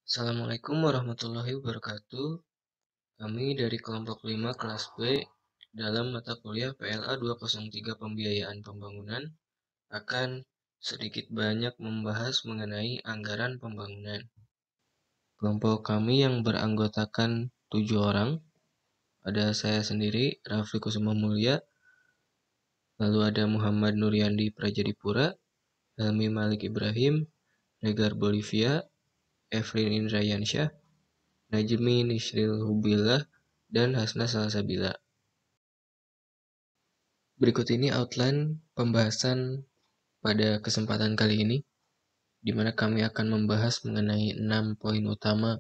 Assalamualaikum warahmatullahi wabarakatuh. Kami dari kelompok 5 kelas B dalam mata kuliah PLA 203 Pembiayaan Pembangunan akan sedikit banyak membahas mengenai anggaran pembangunan. Kelompok kami yang beranggotakan 7 orang, ada saya sendiri, Raffi Kusuma Mulya, lalu ada Muhammad Nuryandi Prajadipura, Helmi Malik Ibrahim, Regar Bolivia, Efrin Indrayansyah, Najmi Nisril Hubillah, dan Hasna Salsabila. Berikut ini outline pembahasan pada kesempatan kali ini, di mana kami akan membahas mengenai 6 poin utama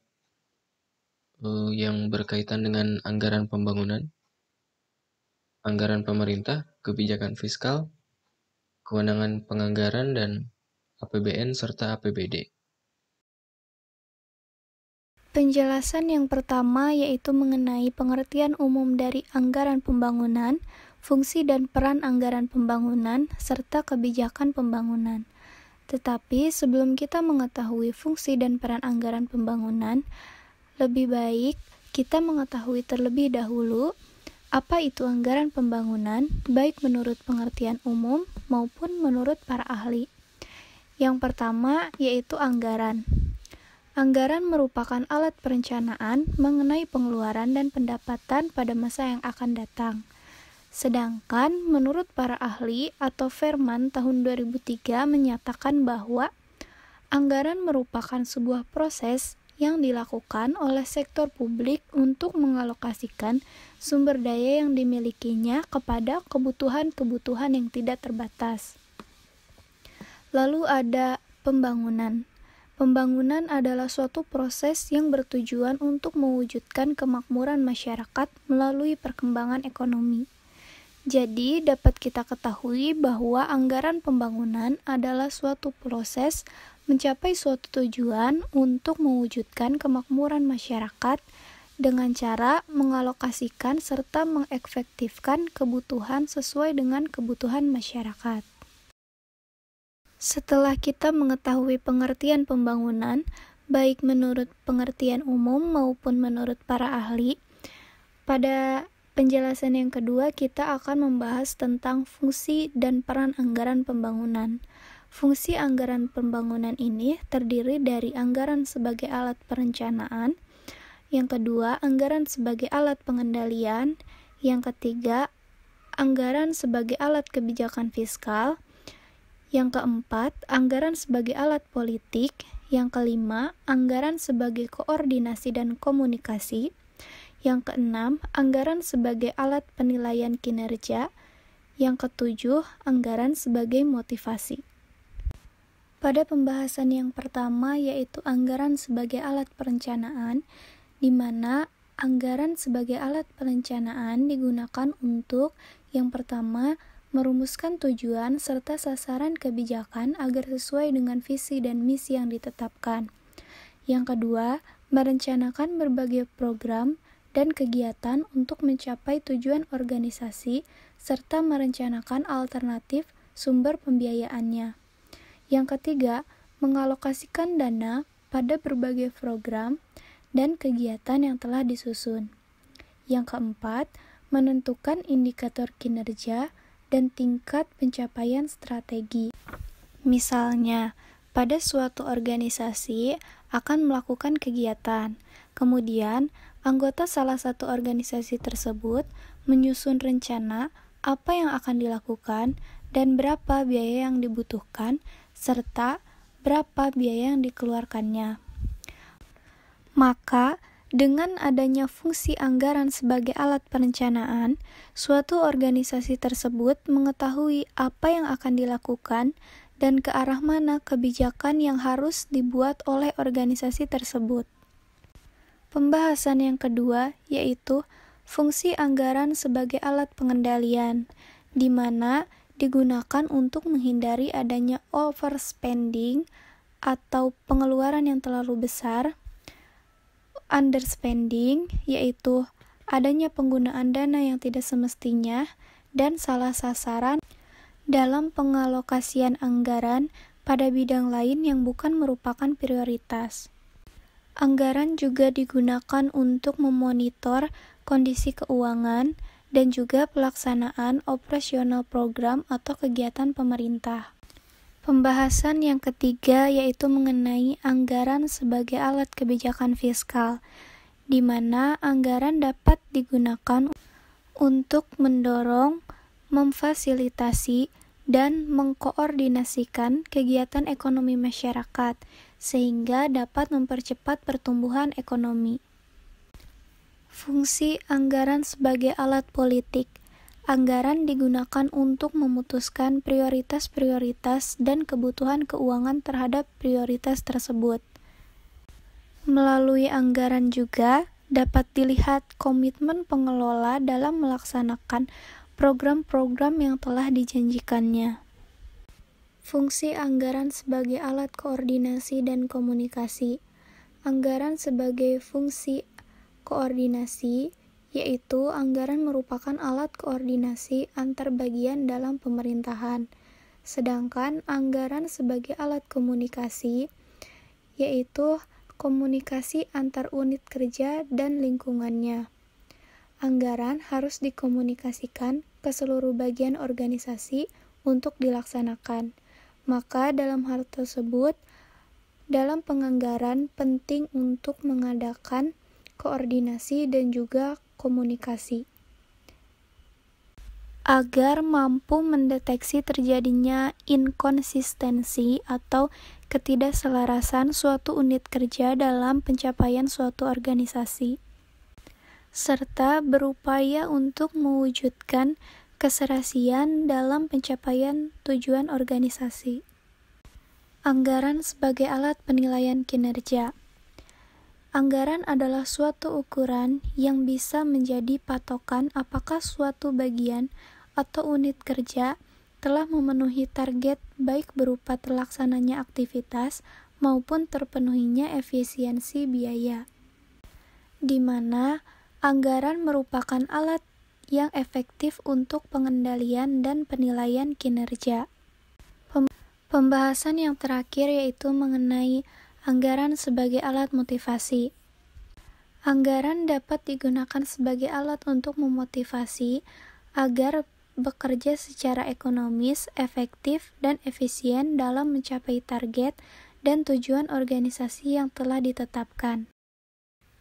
yang berkaitan dengan anggaran pembangunan, anggaran pemerintah, kebijakan fiskal, kewenangan penganggaran, dan APBN serta APBD. Penjelasan yang pertama yaitu mengenai pengertian umum dari anggaran pembangunan, fungsi dan peran anggaran pembangunan, serta kebijakan pembangunan. Tetapi sebelum kita mengetahui fungsi dan peran anggaran pembangunan, lebih baik kita mengetahui terlebih dahulu apa itu anggaran pembangunan, baik menurut pengertian umum maupun menurut para ahli. Yang pertama yaitu anggaran. Anggaran merupakan alat perencanaan mengenai pengeluaran dan pendapatan pada masa yang akan datang. Sedangkan menurut para ahli atau Verman tahun 2003 menyatakan bahwa anggaran merupakan sebuah proses yang dilakukan oleh sektor publik untuk mengalokasikan sumber daya yang dimilikinya kepada kebutuhan-kebutuhan yang tidak terbatas. Lalu ada pembangunan. Pembangunan adalah suatu proses yang bertujuan untuk mewujudkan kemakmuran masyarakat melalui perkembangan ekonomi. Jadi, dapat kita ketahui bahwa anggaran pembangunan adalah suatu proses mencapai suatu tujuan untuk mewujudkan kemakmuran masyarakat dengan cara mengalokasikan serta mengefektifkan kebutuhan sesuai dengan kebutuhan masyarakat. Setelah kita mengetahui pengertian pembangunan, baik menurut pengertian umum maupun menurut para ahli, pada penjelasan yang kedua kita akan membahas tentang fungsi dan peran anggaran pembangunan. Fungsi anggaran pembangunan ini terdiri dari anggaran sebagai alat perencanaan, yang kedua anggaran sebagai alat pengendalian, yang ketiga anggaran sebagai alat kebijakan fiskal, yang keempat, anggaran sebagai alat politik. Yang kelima, anggaran sebagai koordinasi dan komunikasi. Yang keenam, anggaran sebagai alat penilaian kinerja. Yang ketujuh, anggaran sebagai motivasi. Pada pembahasan yang pertama yaitu anggaran sebagai alat perencanaan, di mana anggaran sebagai alat perencanaan digunakan untuk yang pertama, merumuskan tujuan serta sasaran kebijakan agar sesuai dengan visi dan misi yang ditetapkan. Yang kedua, merencanakan berbagai program dan kegiatan untuk mencapai tujuan organisasi serta merencanakan alternatif sumber pembiayaannya. Yang ketiga, mengalokasikan dana pada berbagai program dan kegiatan yang telah disusun. Yang keempat, menentukan indikator kinerja dan tingkat pencapaian strategi. Misalnya, pada suatu organisasi akan melakukan kegiatan, kemudian anggota salah satu organisasi tersebut menyusun rencana apa yang akan dilakukan dan berapa biaya yang dibutuhkan, serta berapa biaya yang dikeluarkannya. Maka, dengan adanya fungsi anggaran sebagai alat perencanaan, suatu organisasi tersebut mengetahui apa yang akan dilakukan dan ke arah mana kebijakan yang harus dibuat oleh organisasi tersebut. Pembahasan yang kedua yaitu fungsi anggaran sebagai alat pengendalian, di mana digunakan untuk menghindari adanya overspending atau pengeluaran yang terlalu besar. Underspending, yaitu adanya penggunaan dana yang tidak semestinya dan salah sasaran dalam pengalokasian anggaran pada bidang lain yang bukan merupakan prioritas. Anggaran juga digunakan untuk memonitor kondisi keuangan dan juga pelaksanaan operasional program atau kegiatan pemerintah. Pembahasan yang ketiga yaitu mengenai anggaran sebagai alat kebijakan fiskal, di mana anggaran dapat digunakan untuk mendorong, memfasilitasi, dan mengkoordinasikan kegiatan ekonomi masyarakat, sehingga dapat mempercepat pertumbuhan ekonomi. Fungsi anggaran sebagai alat politik. Anggaran digunakan untuk memutuskan prioritas-prioritas dan kebutuhan keuangan terhadap prioritas tersebut. Melalui anggaran juga dapat dilihat komitmen pengelola dalam melaksanakan program-program yang telah dijanjikannya. Fungsi anggaran sebagai alat koordinasi dan komunikasi. Anggaran sebagai fungsi koordinasi, yaitu anggaran merupakan alat koordinasi antar bagian dalam pemerintahan. Sedangkan anggaran sebagai alat komunikasi, yaitu komunikasi antar unit kerja dan lingkungannya. Anggaran harus dikomunikasikan ke seluruh bagian organisasi untuk dilaksanakan. Maka dalam hal tersebut, dalam penganggaran penting untuk mengadakan koordinasi dan juga komunikasi agar mampu mendeteksi terjadinya inkonsistensi atau ketidakselarasan suatu unit kerja dalam pencapaian suatu organisasi, serta berupaya untuk mewujudkan keserasian dalam pencapaian tujuan organisasi. Anggaran sebagai alat penilaian kinerja. Anggaran adalah suatu ukuran yang bisa menjadi patokan apakah suatu bagian atau unit kerja telah memenuhi target baik berupa terlaksananya aktivitas maupun terpenuhinya efisiensi biaya, di mana anggaran merupakan alat yang efektif untuk pengendalian dan penilaian kinerja. Pembahasan yang terakhir yaitu mengenai anggaran sebagai alat motivasi. Anggaran dapat digunakan sebagai alat untuk memotivasi agar bekerja secara ekonomis, efektif, dan efisien dalam mencapai target dan tujuan organisasi yang telah ditetapkan.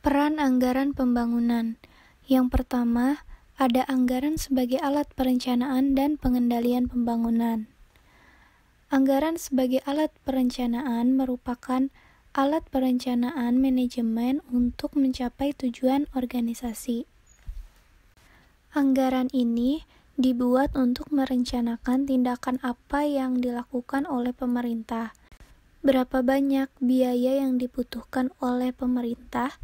Peran anggaran pembangunan. Yang pertama, ada anggaran sebagai alat perencanaan dan pengendalian pembangunan. Anggaran sebagai alat perencanaan merupakan alat perencanaan manajemen untuk mencapai tujuan organisasi. Anggaran ini dibuat untuk merencanakan tindakan apa yang dilakukan oleh pemerintah, berapa banyak biaya yang dibutuhkan oleh pemerintah,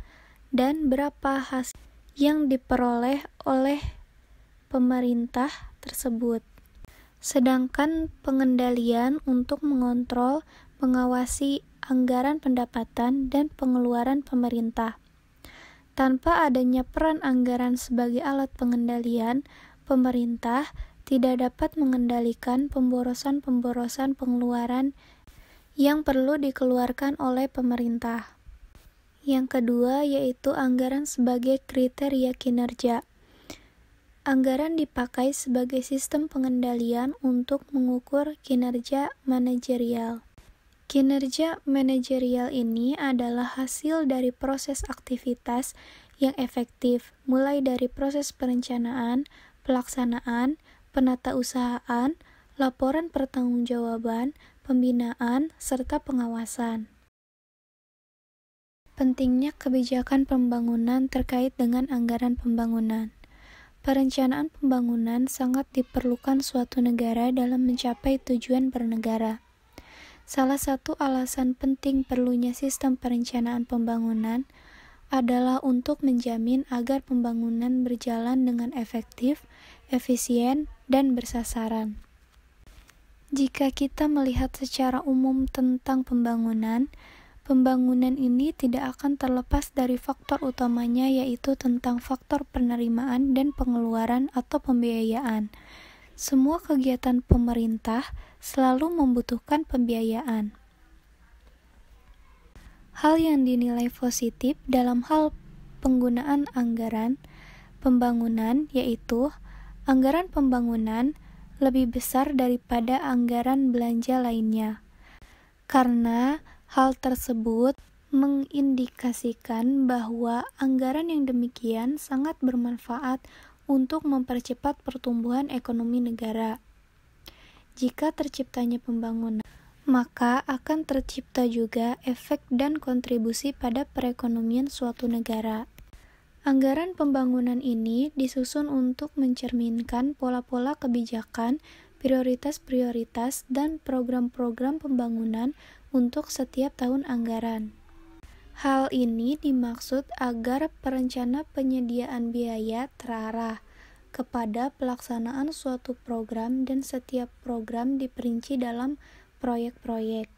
dan berapa hasil yang diperoleh oleh pemerintah tersebut. Sedangkan pengendalian untuk mengontrol, mengawasi anggaran pendapatan dan pengeluaran pemerintah. Tanpa adanya peran anggaran sebagai alat pengendalian, pemerintah tidak dapat mengendalikan pemborosan-pemborosan pengeluaran yang perlu dikeluarkan oleh pemerintah. Yang kedua yaitu anggaran sebagai kriteria kinerja. Anggaran dipakai sebagai sistem pengendalian untuk mengukur kinerja manajerial. Kinerja manajerial ini adalah hasil dari proses aktivitas yang efektif, mulai dari proses perencanaan, pelaksanaan, penatausahaan, laporan pertanggungjawaban, pembinaan, serta pengawasan. Pentingnya kebijakan pembangunan terkait dengan anggaran pembangunan. Perencanaan pembangunan sangat diperlukan suatu negara dalam mencapai tujuan bernegara. Salah satu alasan penting perlunya sistem perencanaan pembangunan adalah untuk menjamin agar pembangunan berjalan dengan efektif, efisien, dan bersasaran. Jika kita melihat secara umum tentang pembangunan ini tidak akan terlepas dari faktor utamanya yaitu tentang faktor penerimaan dan pengeluaran atau pembiayaan. Semua kegiatan pemerintah selalu membutuhkan pembiayaan. Hal yang dinilai positif dalam hal penggunaan anggaran pembangunan yaitu anggaran pembangunan lebih besar daripada anggaran belanja lainnya. Karena hal tersebut mengindikasikan bahwa anggaran yang demikian sangat bermanfaat untuk mempercepat pertumbuhan ekonomi negara. Jika terciptanya pembangunan, maka akan tercipta juga efek dan kontribusi pada perekonomian suatu negara. Anggaran pembangunan ini disusun untuk mencerminkan pola-pola kebijakan, prioritas-prioritas, dan program-program pembangunan untuk setiap tahun anggaran. Hal ini dimaksud agar perencana penyediaan biaya terarah kepada pelaksanaan suatu program dan setiap program diperinci dalam proyek-proyek.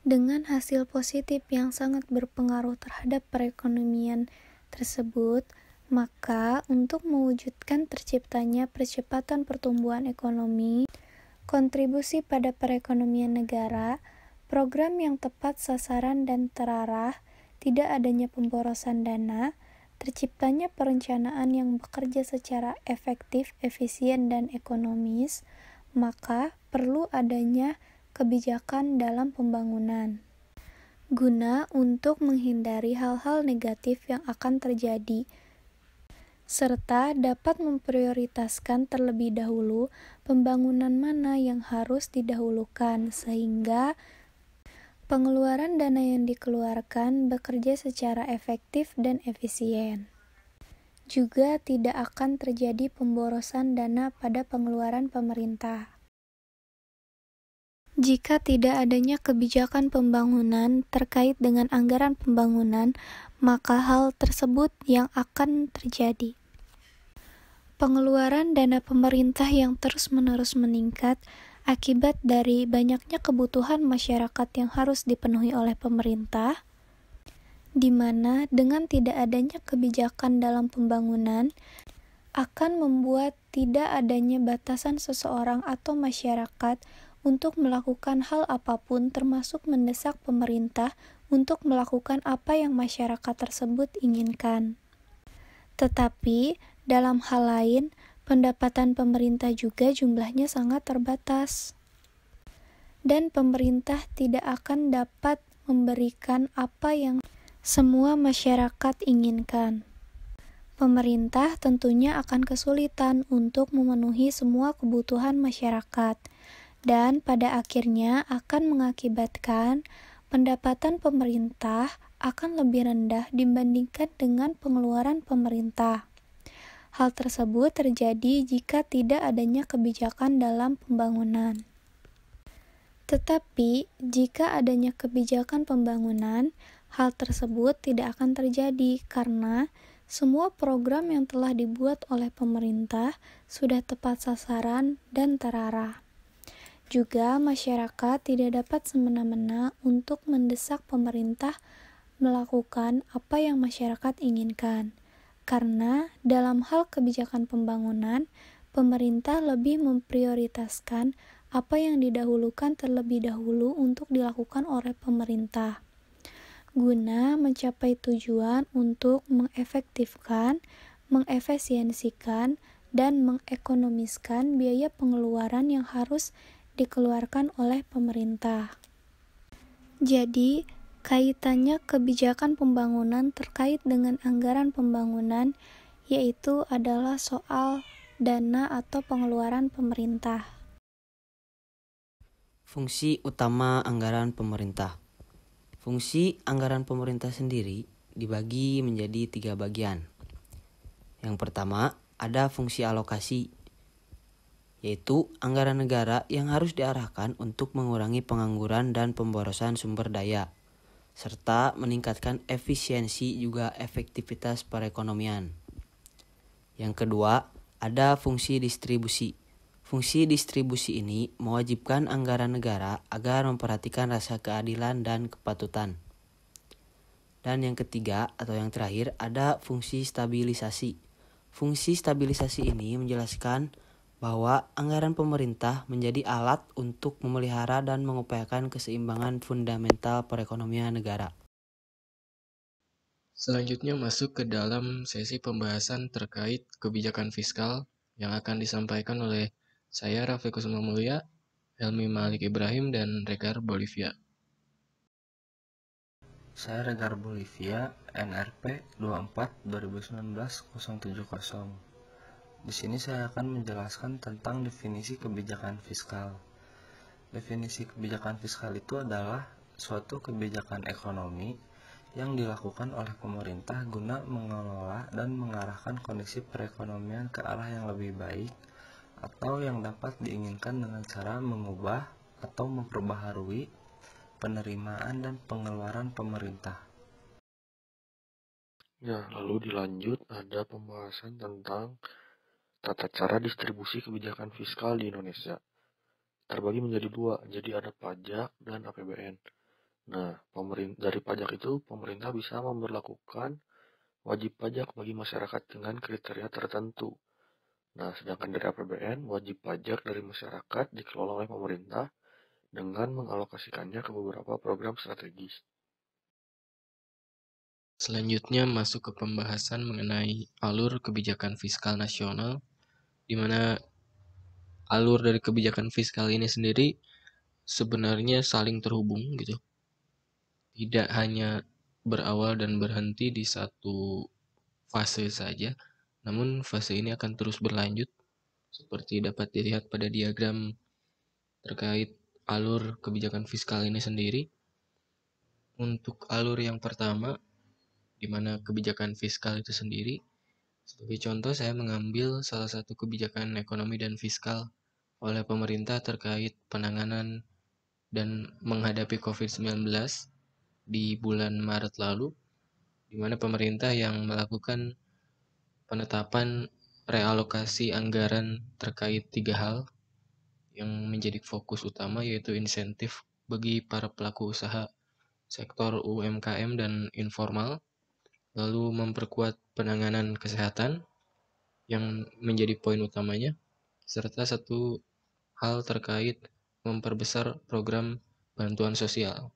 Dengan hasil positif yang sangat berpengaruh terhadap perekonomian tersebut, maka untuk mewujudkan terciptanya percepatan pertumbuhan ekonomi, kontribusi pada perekonomian negara, program yang tepat sasaran dan terarah, tidak adanya pemborosan dana, terciptanya perencanaan yang bekerja secara efektif, efisien, dan ekonomis, maka perlu adanya kebijakan dalam pembangunan guna untuk menghindari hal-hal negatif yang akan terjadi, serta dapat memprioritaskan terlebih dahulu pembangunan mana yang harus didahulukan, sehingga pengeluaran dana yang dikeluarkan bekerja secara efektif dan efisien. Juga tidak akan terjadi pemborosan dana pada pengeluaran pemerintah. Jika tidak adanya kebijakan pembangunan terkait dengan anggaran pembangunan, maka hal tersebut yang akan terjadi. Pengeluaran dana pemerintah yang terus-menerus meningkat akibat dari banyaknya kebutuhan masyarakat yang harus dipenuhi oleh pemerintah, di mana dengan tidak adanya kebijakan dalam pembangunan akan membuat tidak adanya batasan seseorang atau masyarakat untuk melakukan hal apapun, termasuk mendesak pemerintah untuk melakukan apa yang masyarakat tersebut inginkan. Tetapi dalam hal lain, pendapatan pemerintah juga jumlahnya sangat terbatas, dan pemerintah tidak akan dapat memberikan apa yang semua masyarakat inginkan. Pemerintah tentunya akan kesulitan untuk memenuhi semua kebutuhan masyarakat, dan pada akhirnya akan mengakibatkan pendapatan pemerintah akan lebih rendah dibandingkan dengan pengeluaran pemerintah. Hal tersebut terjadi jika tidak adanya kebijakan dalam pembangunan. Tetapi, jika adanya kebijakan pembangunan, hal tersebut tidak akan terjadi karena semua program yang telah dibuat oleh pemerintah sudah tepat sasaran dan terarah. Juga masyarakat tidak dapat semena-mena untuk mendesak pemerintah melakukan apa yang masyarakat inginkan. Karena dalam hal kebijakan pembangunan, pemerintah lebih memprioritaskan apa yang didahulukan terlebih dahulu untuk dilakukan oleh pemerintah, guna mencapai tujuan untuk mengefektifkan, mengefisiensikan, dan mengekonomiskan biaya pengeluaran yang harus dikeluarkan oleh pemerintah. Jadi, kaitannya kebijakan pembangunan terkait dengan anggaran pembangunan yaitu adalah soal dana atau pengeluaran pemerintah. Fungsi utama anggaran pemerintah. Fungsi anggaran pemerintah sendiri dibagi menjadi 3 bagian. Yang pertama, ada fungsi alokasi, yaitu anggaran negara yang harus diarahkan untuk mengurangi pengangguran dan pemborosan sumber daya, serta meningkatkan efisiensi juga efektivitas perekonomian. Yang kedua, ada fungsi distribusi. Fungsi distribusi ini mewajibkan anggaran negara agar memperhatikan rasa keadilan dan kepatutan. Dan yang ketiga atau yang terakhir ada fungsi stabilisasi. Fungsi stabilisasi ini menjelaskan bahwa anggaran pemerintah menjadi alat untuk memelihara dan mengupayakan keseimbangan fundamental perekonomian negara. Selanjutnya masuk ke dalam sesi pembahasan terkait kebijakan fiskal yang akan disampaikan oleh saya Raffi Kusuma Mulia, Helmi Malik Ibrahim, dan Regar Bolivia. Saya Regar Bolivia, NRP 24/2019-070. Di sini saya akan menjelaskan tentang definisi kebijakan fiskal. Definisi kebijakan fiskal itu adalah suatu kebijakan ekonomi yang dilakukan oleh pemerintah guna mengelola dan mengarahkan kondisi perekonomian ke arah yang lebih baik atau yang dapat diinginkan dengan cara mengubah atau memperbaharui penerimaan dan pengeluaran pemerintah. Ya, lalu dilanjut ada pembahasan tentang tata cara distribusi kebijakan fiskal di Indonesia. Terbagi menjadi dua, jadi ada pajak dan APBN. Nah, dari pajak itu pemerintah bisa memberlakukan wajib pajak bagi masyarakat dengan kriteria tertentu. Nah, sedangkan dari APBN, wajib pajak dari masyarakat dikelola oleh pemerintah dengan mengalokasikannya ke beberapa program strategis. Selanjutnya masuk ke pembahasan mengenai alur kebijakan fiskal nasional, di mana alur dari kebijakan fiskal ini sendiri sebenarnya saling terhubung gitu. Tidak hanya berawal dan berhenti di satu fase saja, namun fase ini akan terus berlanjut seperti dapat dilihat pada diagram terkait alur kebijakan fiskal ini sendiri. Untuk alur yang pertama, di mana kebijakan fiskal itu sendiri, sebagai contoh saya mengambil salah satu kebijakan ekonomi dan fiskal oleh pemerintah terkait penanganan dan menghadapi COVID-19 di bulan Maret lalu, di mana pemerintah yang melakukan penetapan realokasi anggaran terkait 3 hal yang menjadi fokus utama, yaitu insentif bagi para pelaku usaha sektor UMKM dan informal, lalu memperkuat penanganan kesehatan yang menjadi poin utamanya, serta satu hal terkait memperbesar program bantuan sosial,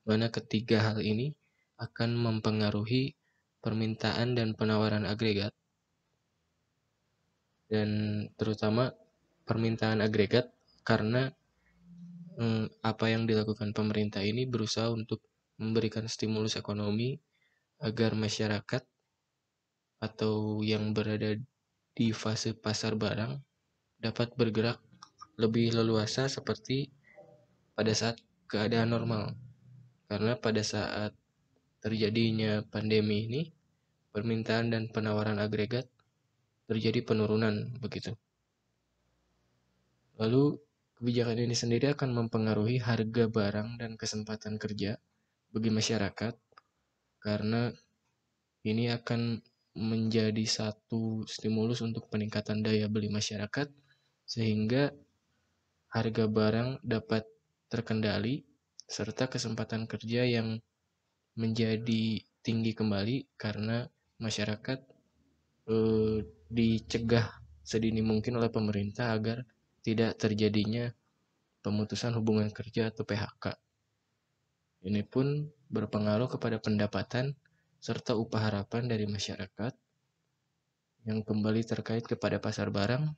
mana ketiga hal ini akan mempengaruhi permintaan dan penawaran agregat, dan terutama permintaan agregat karena apa yang dilakukan pemerintah ini berusaha untuk memberikan stimulus ekonomi agar masyarakat atau yang berada di fase pasar barang dapat bergerak lebih leluasa seperti pada saat keadaan normal. Karena pada saat terjadinya pandemi ini, permintaan dan penawaran agregat terjadi penurunan begitu. Lalu kebijakan ini sendiri akan mempengaruhi harga barang dan kesempatan kerja bagi masyarakat, karena ini akan menjadi satu stimulus untuk peningkatan daya beli masyarakat, sehingga harga barang dapat terkendali, serta kesempatan kerja yang menjadi tinggi kembali karena masyarakat dicegah sedini mungkin oleh pemerintah agar tidak terjadinya pemutusan hubungan kerja atau PHK. Ini pun berpengaruh kepada pendapatan serta upah harapan dari masyarakat yang kembali terkait kepada pasar barang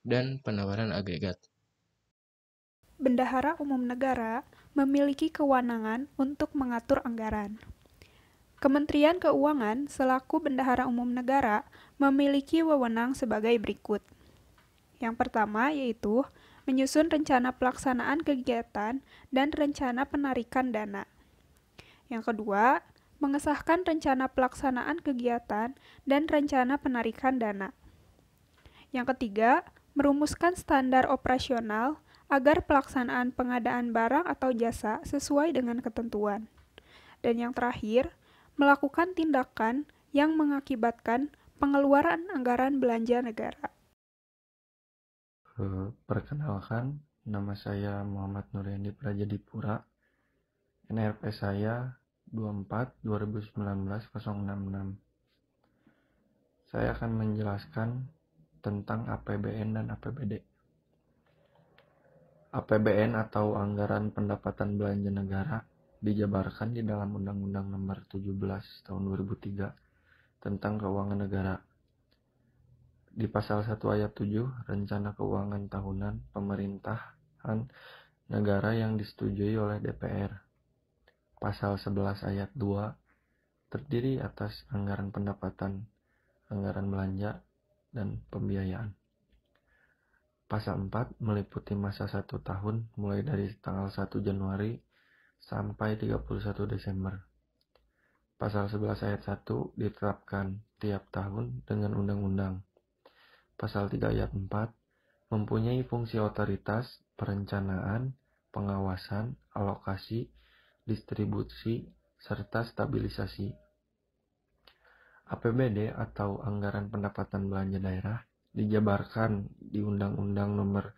dan penawaran agregat. Bendahara Umum Negara memiliki kewenangan untuk mengatur anggaran. Kementerian Keuangan selaku Bendahara Umum Negara memiliki wewenang sebagai berikut. Yang pertama yaitu menyusun rencana pelaksanaan kegiatan dan rencana penarikan dana. Yang kedua, mengesahkan rencana pelaksanaan kegiatan dan rencana penarikan dana. Yang ketiga, merumuskan standar operasional agar pelaksanaan pengadaan barang atau jasa sesuai dengan ketentuan. Dan yang terakhir, melakukan tindakan yang mengakibatkan pengeluaran anggaran belanja negara. Perkenalkan, nama saya Muhammad Nuryandi Prajadipura. NRP saya 24/2019-066. Saya akan menjelaskan tentang APBN dan APBD. APBN atau Anggaran Pendapatan Belanja Negara dijabarkan di dalam Undang-Undang Nomor 17 Tahun 2003 tentang Keuangan Negara. Di pasal 1 ayat 7, Rencana Keuangan Tahunan Pemerintahan Negara yang disetujui oleh DPR. Pasal 11 ayat 2 terdiri atas anggaran pendapatan, anggaran belanja, dan pembiayaan. Pasal 4 meliputi masa 1 tahun mulai dari tanggal 1 Januari sampai 31 Desember. Pasal 11 ayat 1 ditetapkan tiap tahun dengan undang-undang. Pasal 3 ayat 4 mempunyai fungsi otoritas, perencanaan, pengawasan, alokasi, distribusi, serta stabilisasi. APBD atau Anggaran Pendapatan Belanja Daerah dijabarkan di Undang-Undang Nomor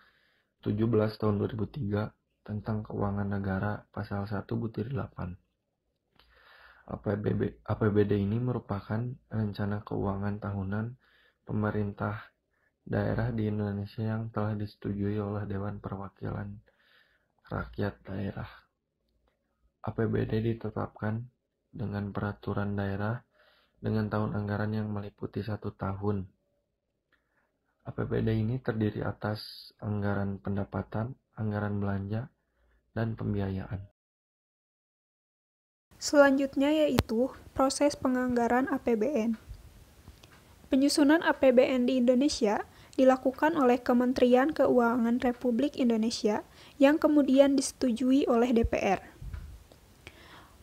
17 Tahun 2003 tentang Keuangan Negara Pasal 1 Butir 8. APBD ini merupakan rencana keuangan tahunan pemerintah daerah di Indonesia yang telah disetujui oleh Dewan Perwakilan Rakyat Daerah. APBD ditetapkan dengan peraturan daerah dengan tahun anggaran yang meliputi 1 tahun. APBD ini terdiri atas anggaran pendapatan, anggaran belanja, dan pembiayaan. Selanjutnya yaitu proses penganggaran APBN. Penyusunan APBN di Indonesia dilakukan oleh Kementerian Keuangan Republik Indonesia yang kemudian disetujui oleh DPR.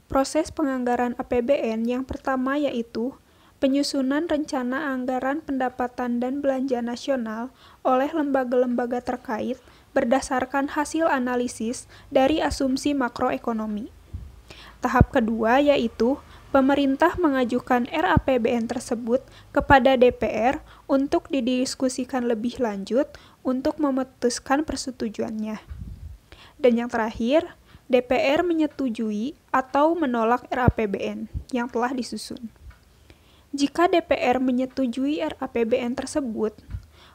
Proses penganggaran APBN yang pertama yaitu penyusunan rencana anggaran pendapatan dan belanja nasional oleh lembaga-lembaga terkait berdasarkan hasil analisis dari asumsi makroekonomi. Tahap kedua yaitu pemerintah mengajukan RAPBN tersebut kepada DPR untuk didiskusikan lebih lanjut untuk memutuskan persetujuannya. Dan yang terakhir, DPR menyetujui atau menolak RAPBN yang telah disusun. Jika DPR menyetujui RAPBN tersebut,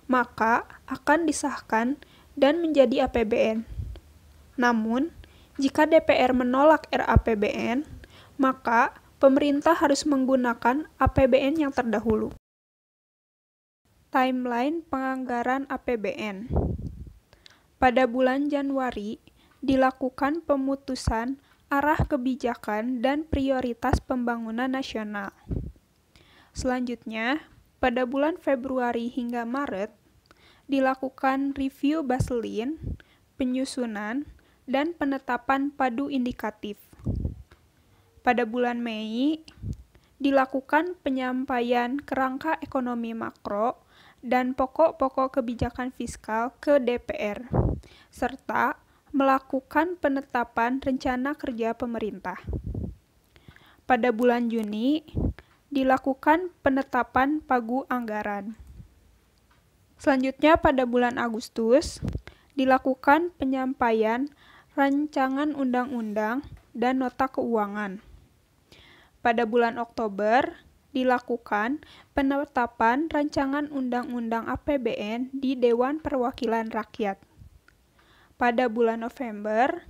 maka akan disahkan dan menjadi APBN. Namun, jika DPR menolak RAPBN, maka pemerintah harus menggunakan APBN yang terdahulu. Timeline penganggaran APBN. Pada bulan Januari, dilakukan pemutusan arah kebijakan dan prioritas pembangunan nasional. Selanjutnya, pada bulan Februari hingga Maret, dilakukan review baseline, penyusunan, dan penetapan padu indikatif. Pada bulan Mei, dilakukan penyampaian kerangka ekonomi makro dan pokok-pokok kebijakan fiskal ke DPR, serta melakukan penetapan rencana kerja pemerintah. Pada bulan Juni, dilakukan penetapan pagu anggaran. Selanjutnya pada bulan Agustus, dilakukan penyampaian rancangan undang-undang dan nota keuangan. Pada bulan Oktober, dilakukan penetapan rancangan undang-undang APBN di Dewan Perwakilan Rakyat. Pada bulan November,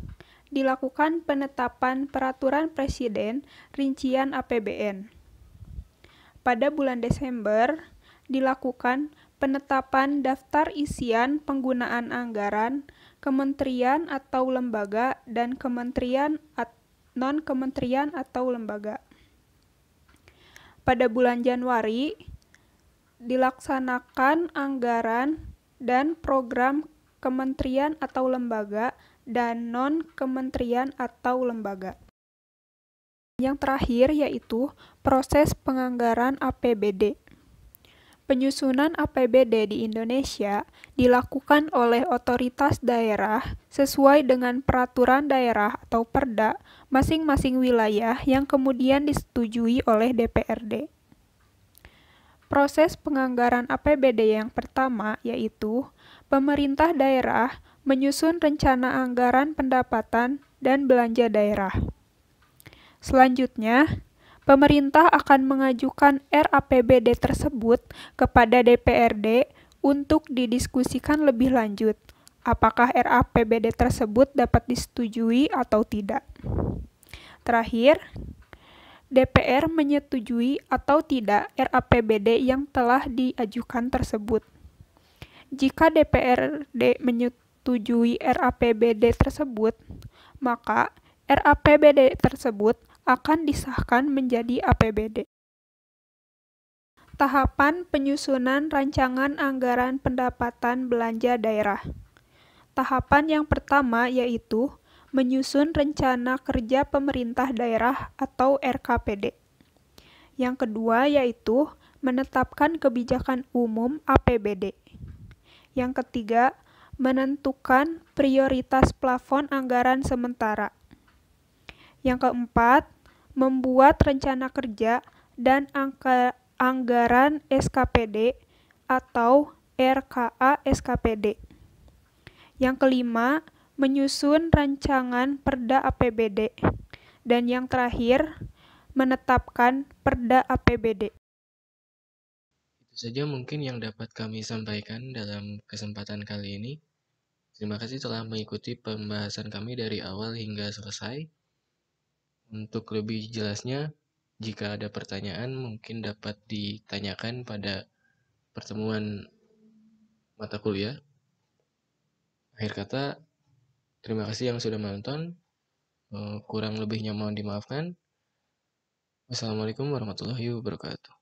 dilakukan penetapan peraturan presiden rincian APBN. Pada bulan Desember, dilakukan penetapan daftar isian penggunaan anggaran kementerian atau lembaga dan kementerian non-kementerian atau lembaga. Pada bulan Januari, dilaksanakan anggaran dan program kementerian atau lembaga dan non-kementerian atau lembaga. Yang terakhir yaitu proses penganggaran APBD. Penyusunan APBD di Indonesia dilakukan oleh otoritas daerah sesuai dengan peraturan daerah atau Perda masing-masing wilayah yang kemudian disetujui oleh DPRD. Proses penganggaran APBD yang pertama yaitu pemerintah daerah menyusun rencana anggaran pendapatan dan belanja daerah. Selanjutnya, pemerintah akan mengajukan RAPBD tersebut kepada DPRD untuk didiskusikan lebih lanjut apakah RAPBD tersebut dapat disetujui atau tidak. Terakhir, DPR menyetujui atau tidak RAPBD yang telah diajukan tersebut. Jika DPRD menyetujui RAPBD tersebut, maka RAPBD tersebut akan disahkan menjadi APBD. Tahapan penyusunan rancangan anggaran pendapatan belanja daerah. Tahapan yang pertama yaitu menyusun rencana kerja pemerintah daerah atau RKPD. Yang kedua yaitu menetapkan kebijakan umum APBD. Yang ketiga, menentukan prioritas plafon anggaran sementara. Yang keempat, membuat rencana kerja dan anggaran SKPD atau RKA SKPD. Yang kelima, menyusun rancangan Perda APBD. Dan yang terakhir, menetapkan Perda APBD. Itu saja mungkin yang dapat kami sampaikan dalam kesempatan kali ini. Terima kasih telah mengikuti pembahasan kami dari awal hingga selesai. Untuk lebih jelasnya, jika ada pertanyaan mungkin dapat ditanyakan pada pertemuan mata kuliah. Akhir kata, terima kasih yang sudah menonton. Kurang lebihnya mohon dimaafkan. Wassalamualaikum warahmatullahi wabarakatuh.